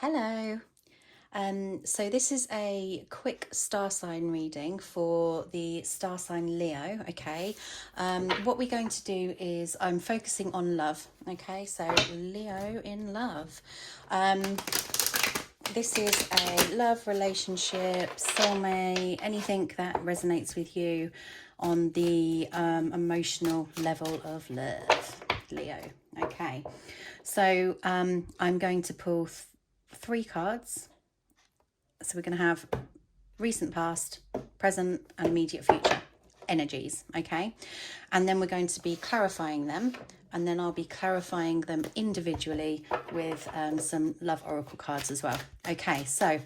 Hello. So this is a quick star sign reading for the star sign Leo, okay? What we're going to do is I'm focusing on love, okay? So Leo in love. This is a love, relationship, soulmate, anything that resonates with you on the emotional level of love, Leo, okay? So I'm going to pull three cards. So we're going to have recent past, present, and immediate future energies, okay? And then we're going to be clarifying them, and then I'll be clarifying them individually with some love oracle cards as well. Okay, so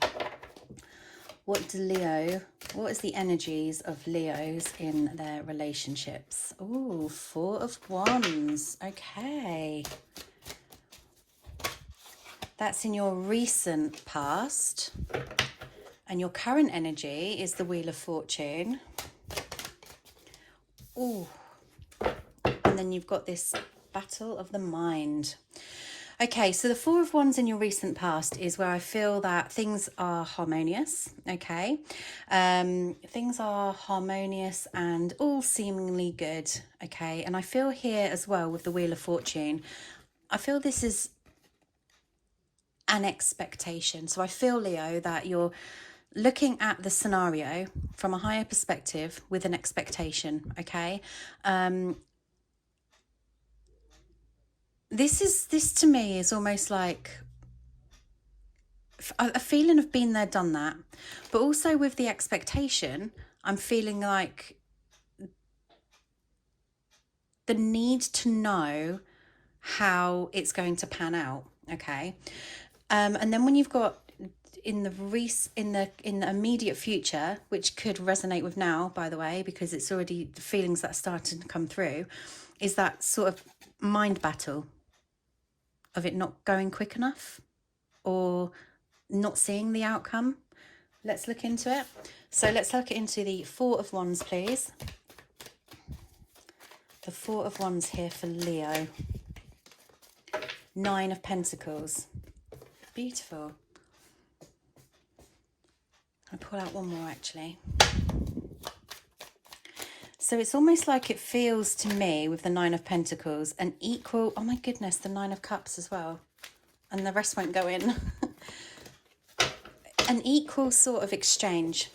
what is the energies of Leos in their relationships? Oh, Four of Wands, okay. That's in your recent past. And your current energy is the Wheel of Fortune. Ooh. And then you've got this Battle of the Mind. Okay, so the Four of Wands in your recent past is where I feel that things are harmonious, okay? Things are harmonious and all seemingly good, okay? And I feel here as well with the Wheel of Fortune, I feel this is an expectation. So I feel, Leo, that you're looking at the scenario from a higher perspective with an expectation, okay? This to me is almost like a feeling of been there, done that. But also with the expectation, I'm feeling like the need to know how it's going to pan out, okay? And then when you've got in the immediate future, which could resonate with now, by the way, because it's already the feelings that are starting to come through, is that sort of mind battle of it not going quick enough or not seeing the outcome. Let's look into it. So let's look into the Four of Wands, please. The Four of Wands here for Leo. Nine of Pentacles. Beautiful. I'll pull out one more actually. So it's almost like it feels to me with the Nine of Pentacles an equal, oh my goodness, the Nine of Cups as well. And the rest won't go in. An equal sort of exchange.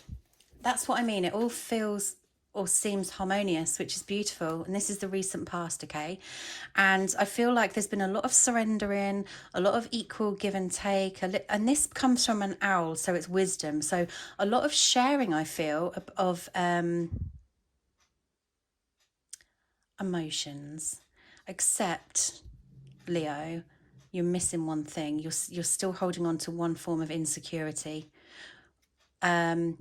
That's what I mean. It all feels or seems harmonious, which is beautiful. And this is the recent past, okay? And I feel like there's been a lot of surrendering, a lot of equal give and take. And this comes from an owl, so it's wisdom. So a lot of sharing, I feel, of emotions. Except, Leo, you're missing one thing. You're still holding on to one form of insecurity. And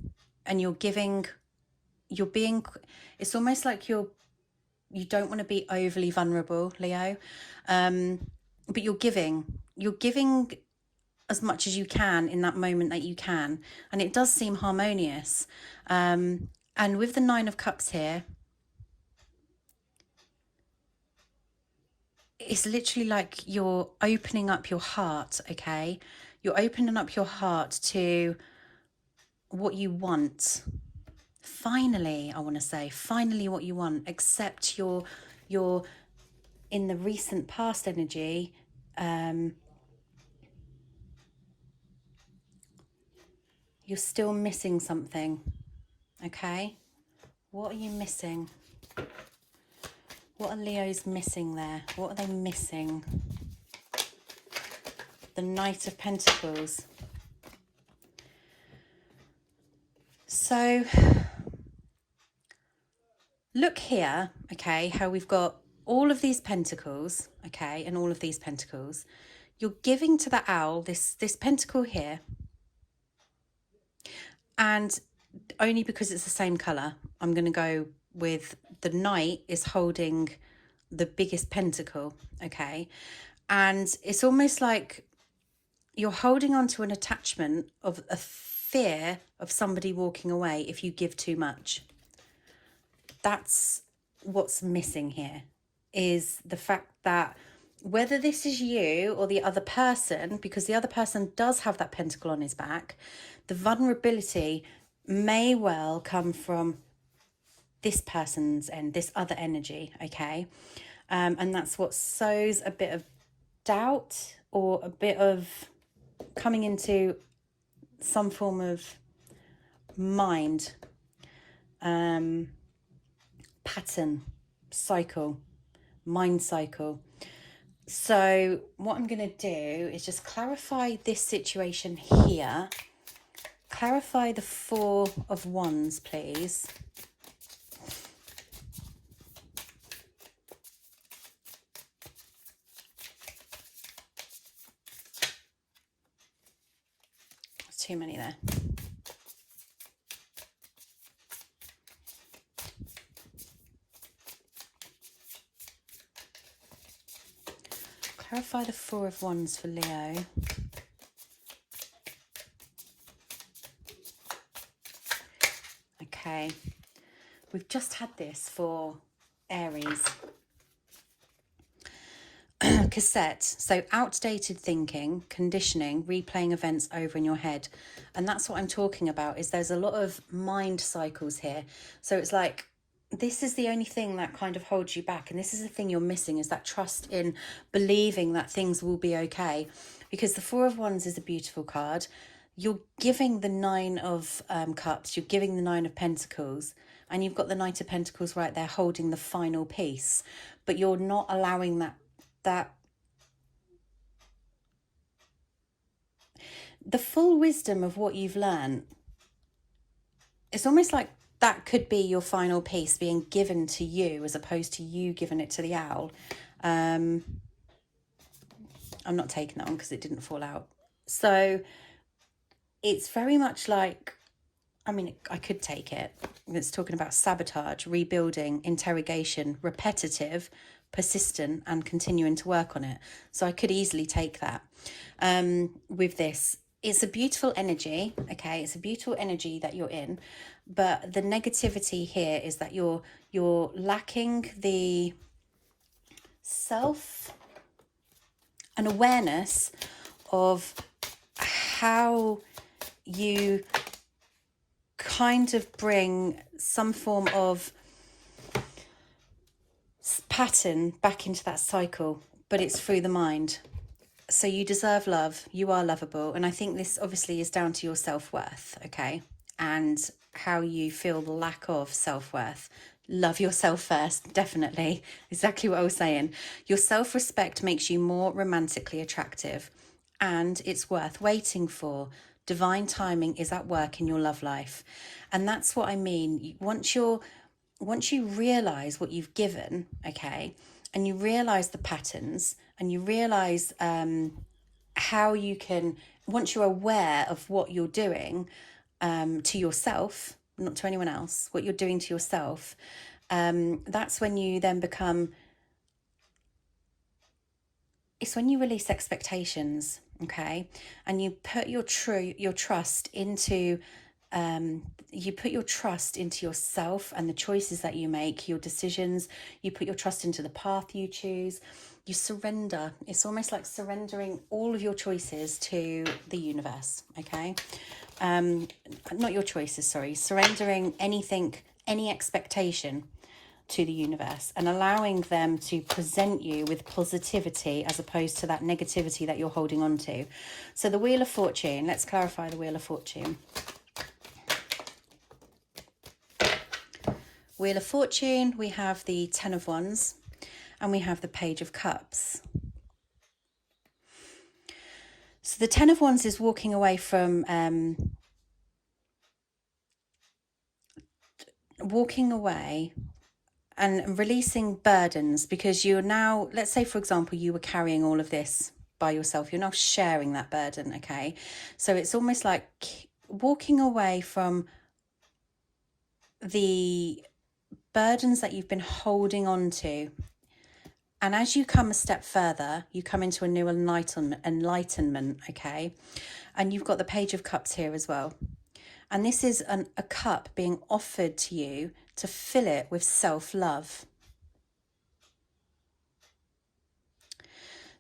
you're being, it's almost like you don't want to be overly vulnerable, Leo, but you're giving as much as you can in that moment that you can, and it does seem harmonious. And with the Nine of Cups here, it's literally like you're opening up your heart, okay? You're opening up your heart to what you want. Finally, I want to say, finally what you want. Accept your in the recent past energy, you're still missing something, okay? What are you missing? What are Leos missing there? What are they missing? The Knight of Pentacles. So look here, okay, how we've got all of these pentacles, okay, and all of these pentacles. You're giving to the owl this pentacle here, and only because it's the same colour, I'm going to go with the knight is holding the biggest pentacle, okay? And it's almost like you're holding on to an attachment of a fear of somebody walking away if you give too much. That's what's missing here, is the fact that whether this is you or the other person, because the other person does have that pentacle on his back, the vulnerability may well come from this person's end, this other energy, okay? And that's what sows a bit of doubt or a bit of coming into some form of mind pattern, cycle, mind cycle. So what I'm going to do is just clarify this situation here. Clarify the Four of Wands, please. There's too many there. Clarify the Four of Wands for Leo. Okay, we've just had this for Aries. Cassette, so outdated thinking, conditioning, replaying events over in your head. And that's what I'm talking about, is there's a lot of mind cycles here. So it's like, this is the only thing that kind of holds you back. And this is the thing you're missing, is that trust in believing that things will be okay. Because the Four of Wands is a beautiful card. You're giving the Nine of Cups, you're giving the Nine of Pentacles, and you've got the Knight of Pentacles right there holding the final piece. But you're not allowing that the full wisdom of what you've learned. It's almost like that could be your final piece being given to you, as opposed to you giving it to the owl. I'm not taking that one because it didn't fall out. So it's very much like, I mean, I could take it. It's talking about sabotage, rebuilding, interrogation, repetitive, persistent, and continuing to work on it. So I could easily take that. With this, it's a beautiful energy, okay? It's a beautiful energy that you're in, but the negativity here is that you're lacking the self and awareness of how you kind of bring some form of pattern back into that cycle, but it's through the mind. So you deserve love, you are lovable, and I think this obviously is down to your self-worth, okay, and how you feel the lack of self-worth. Love yourself first, definitely. Exactly what I was saying. Your self-respect makes you more romantically attractive, and it's worth waiting for. Divine timing is at work in your love life. And that's what I mean. Once you realize what you've given, okay, and you realize the patterns, and you realize how you can, once you're aware of what you're doing to yourself, not to anyone else, what you're doing to yourself, that's when you then become, it's when you release expectations, okay, and you put your trust into you put your trust into yourself and the choices that you make, your decisions. You put your trust into the path you choose. You surrender. It's almost like surrendering all of your choices to the universe, okay? Not your choices, sorry. Surrendering anything, any expectation to the universe, and allowing them to present you with positivity as opposed to that negativity that you're holding on to. So the Wheel of Fortune, let's clarify the Wheel of Fortune. Wheel of Fortune, we have the Ten of Wands and we have the Page of Cups. So the Ten of Wands is walking away from and releasing burdens, because you're now, let's say for example you were carrying all of this by yourself, you're now sharing that burden, okay? So it's almost like walking away from the burdens that you've been holding on to. And as you come a step further, you come into a new enlightenment, okay? And you've got the Page of Cups here as well. And this is a cup being offered to you to fill it with self-love.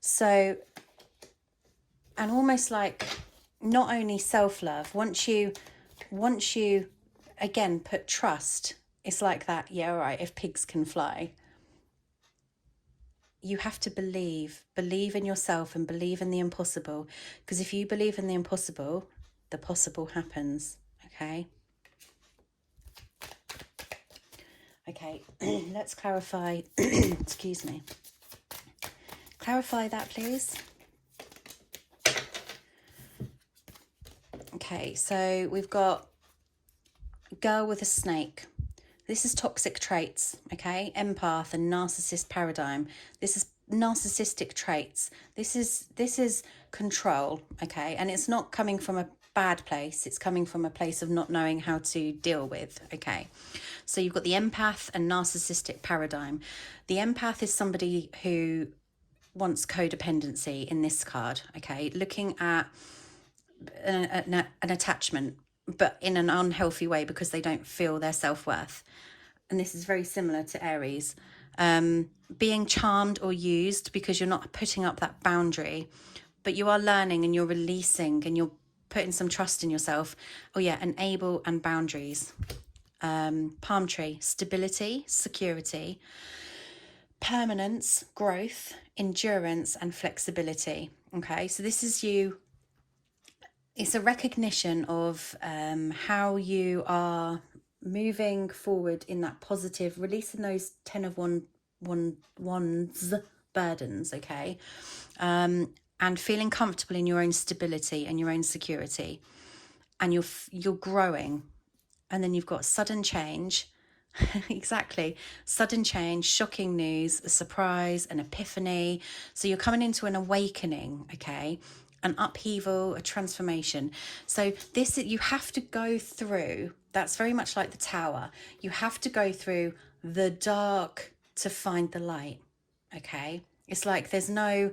So, and almost like not only self-love, once you again put trust, it's like that, yeah, all right, if pigs can fly. You have to believe in yourself and believe in the impossible, because if you believe in the impossible, the possible happens. Okay. Okay, let's clarify. Excuse me. Clarify that, please. Okay, so we've got girl with a snake. This is toxic traits, okay? Empath and narcissist paradigm. This is narcissistic traits. This is control, okay? And it's not coming from a bad place. It's coming from a place of not knowing how to deal with, okay? So you've got the empath and narcissistic paradigm. The empath is somebody who wants codependency in this card, okay? Looking at an attachment, but in an unhealthy way, because they don't feel their self-worth. And this is very similar to Aries. Being charmed or used because you're not putting up that boundary, but you are learning and you're releasing and you're putting some trust in yourself. Oh yeah, enable and boundaries. Palm tree, stability, security, permanence, growth, endurance, and flexibility. Okay, so this is you. It's a recognition of how you are moving forward in that positive, releasing those 10 of wands burdens, okay? And feeling comfortable in your own stability and your own security. And you're growing. And then you've got sudden change. Exactly. Sudden change, shocking news, a surprise, an epiphany. So you're coming into an awakening, okay? An upheaval, a transformation. So this, you have to go through, that's very much like the tower. You have to go through the dark to find the light, okay? It's like there's no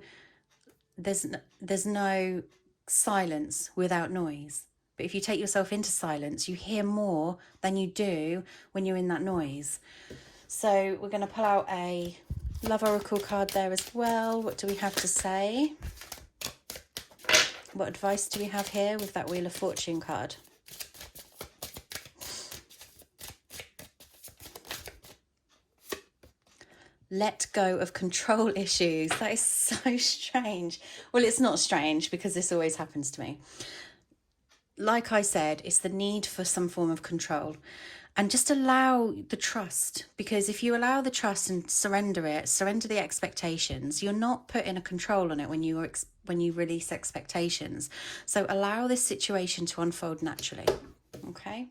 silence without noise. But if you take yourself into silence, you hear more than you do when you're in that noise. So we're going to pull out a Love Oracle card there as well. What do we have to say? What advice do we have here with that Wheel of Fortune card? Let go of control issues. That is so strange. Well, it's not strange because this always happens to me. Like I said, it's the need for some form of control, and just allow the trust, because if you allow the trust and surrender the expectations, you're not putting a control on it when you release expectations. So allow this situation to unfold naturally. Okay,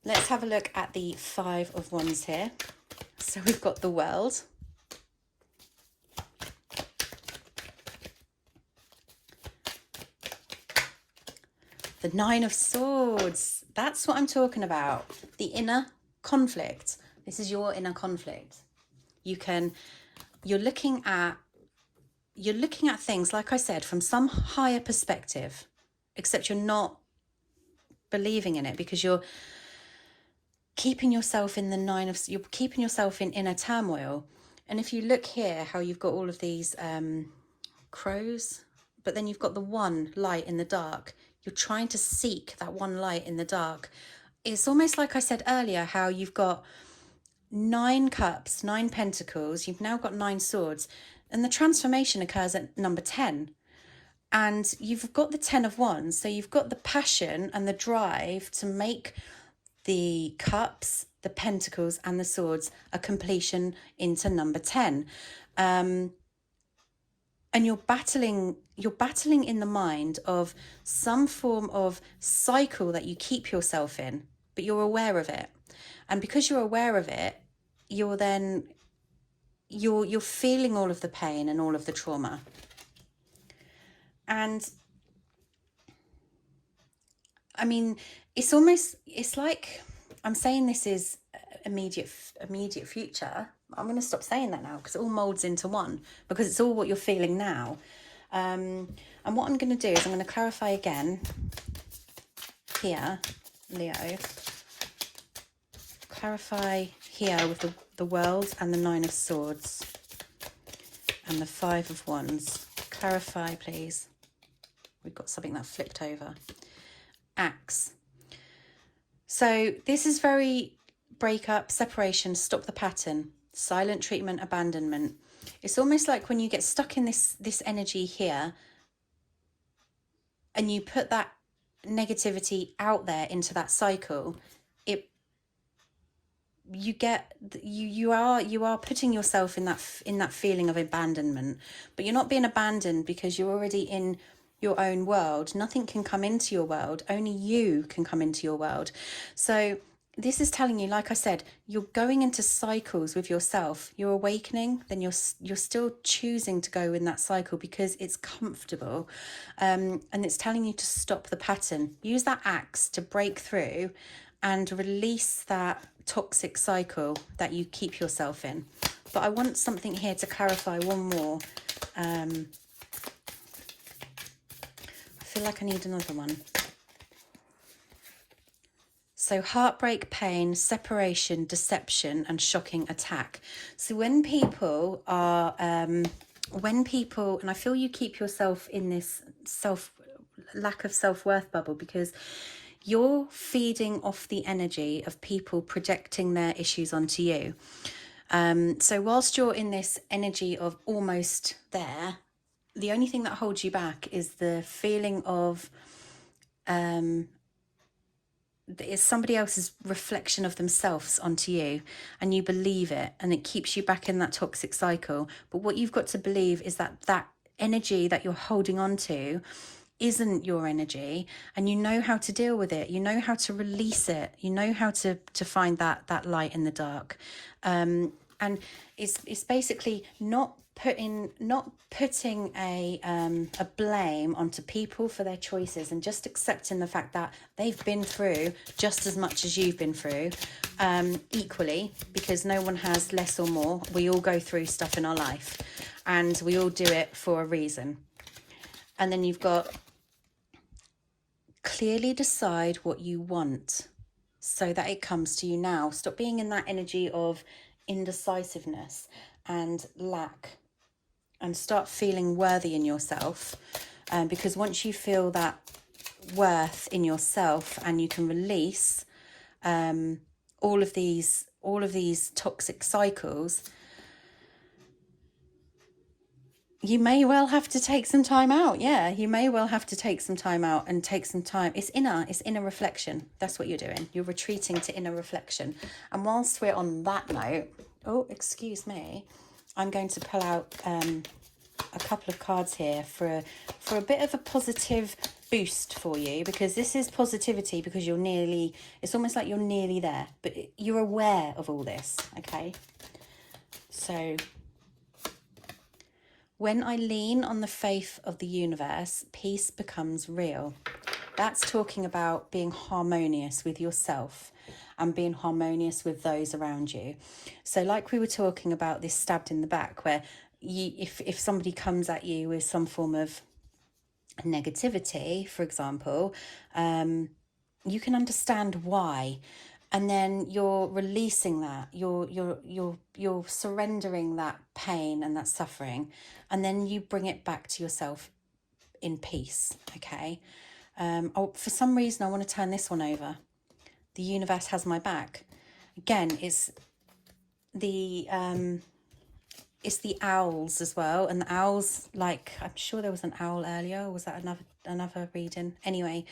let's have a look at the 5 of Wands here. So we've got the World, the 9 of Swords. That's what I'm talking about. The inner conflict. This is your inner conflict. You're looking at things, like I said, from some higher perspective, except you're not believing in it because you're keeping yourself in you're keeping yourself in inner turmoil. And if you look here, how you've got all of these crows, but then you've got the one light in the dark. You're trying to seek that one light in the dark. It's almost like I said earlier, how you've got 9 cups, 9 pentacles. You've now got 9 swords. And the transformation occurs at number 10. And you've got the 10 of Wands. So you've got the passion and the drive to make the cups, the pentacles, and the swords a completion into number 10. And you're battling in the mind of some form of cycle that you keep yourself in, but you're aware of it. And because you're aware of it, you're feeling all of the pain and all of the trauma. And I mean, it's like, I'm saying this is immediate future. I'm going to stop saying that now because it all molds into one, because it's all what you're feeling now. And what I'm going to do is I'm going to clarify again here, Leo. Clarify here with the World and the 9 of Swords. and the Five of Wands. Clarify, please. We've got something that flipped over. Axe. So this is very breakup, separation, stop the pattern, silent treatment, abandonment. It's almost like when you get stuck in this energy here and you put that negativity out there into that cycle, you are putting yourself in that feeling of abandonment, but you're not being abandoned because you're already in your own world. Nothing can come into your world, only you can come into your world. So this is telling you, like I said, you're going into cycles with yourself. You're awakening, then you're still choosing to go in that cycle because it's comfortable, and it's telling you to stop the pattern. Use that axe to break through and release that toxic cycle that you keep yourself in. But I want something here to clarify one more. I feel like I need another one. So heartbreak, pain, separation, deception, and shocking attack. So when people are, and I feel you keep yourself in this lack of self-worth bubble because you're feeding off the energy of people projecting their issues onto you. So whilst you're in this energy of almost there, the only thing that holds you back is the feeling of it's somebody else's reflection of themselves onto you, and you believe it, and it keeps you back in that toxic cycle. But what you've got to believe is that energy that you're holding on to isn't your energy, and you know how to deal with it, you know how to release it, you know how to find that light in the dark. And it's basically not putting a blame onto people for their choices, and just accepting the fact that they've been through just as much as you've been through, equally, because no one has less or more. We all go through stuff in our life, and we all do it for a reason. And then you've got clearly decide what you want so that it comes to you now. Stop being in that energy of indecisiveness and lack, and start feeling worthy in yourself, because once you feel that worth in yourself and you can release all of these toxic cycles, you may well have to take some time out. Yeah, you may well have to take some time out and take some time. It's inner reflection. That's what you're doing. You're retreating to inner reflection. And whilst we're on that note, oh, excuse me, I'm going to pull out a couple of cards here for a bit of a positive boost for you, because this is positivity, because it's almost like you're nearly there, but you're aware of all this, okay? So, when I lean on the faith of the universe, peace becomes real. That's talking about being harmonious with yourself and being harmonious with those around you. So like we were talking about this stabbed in the back, where if somebody comes at you with some form of negativity, for example, you can understand why. And then you're releasing that, you're surrendering that pain and that suffering, and then you bring it back to yourself in peace, okay? For some reason, I want to turn this one over. The universe has my back. Again, it's the owls as well, and the owls, like, I'm sure there was an owl earlier, or was that another reading? Anyway,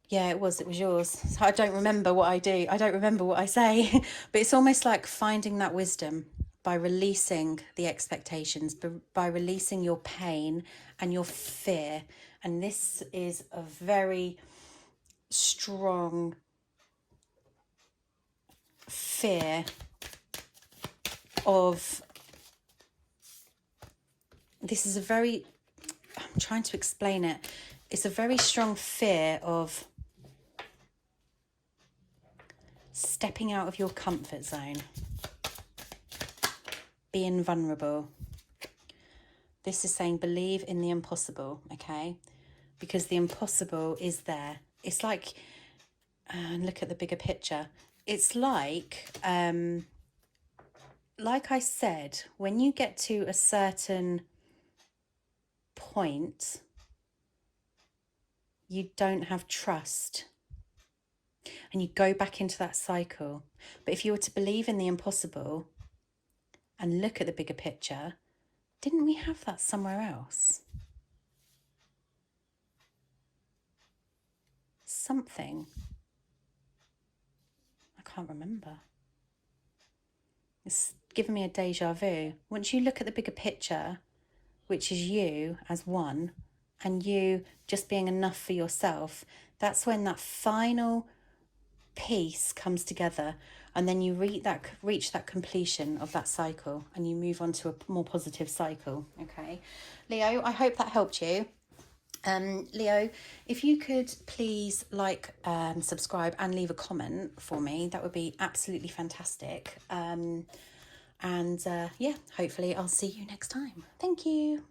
yeah, it was yours. So I don't remember what I do. I don't remember what I say. But it's almost like finding that wisdom by releasing the expectations, by releasing your pain and your fear. And this is a very strong fear of... I'm trying to explain it. It's a very strong fear of stepping out of your comfort zone, being vulnerable. This is saying believe in the impossible, okay? Because the impossible is there. It's like, look at the bigger picture. It's like like I said, when you get to a certain point, you don't have trust and you go back into that cycle. But if you were to believe in the impossible and look at the bigger picture, didn't we have that somewhere else? Something. I can't remember. It's given me a deja vu. Once you look at the bigger picture, which is you as one, and you just being enough for yourself, that's when that final piece comes together, and then you reach that completion of that cycle and you move on to a more positive cycle. Okay, Leo, I hope that helped you. Leo, if you could please subscribe and leave a comment for me, that would be absolutely fantastic. Yeah, hopefully I'll see you next time. Thank you.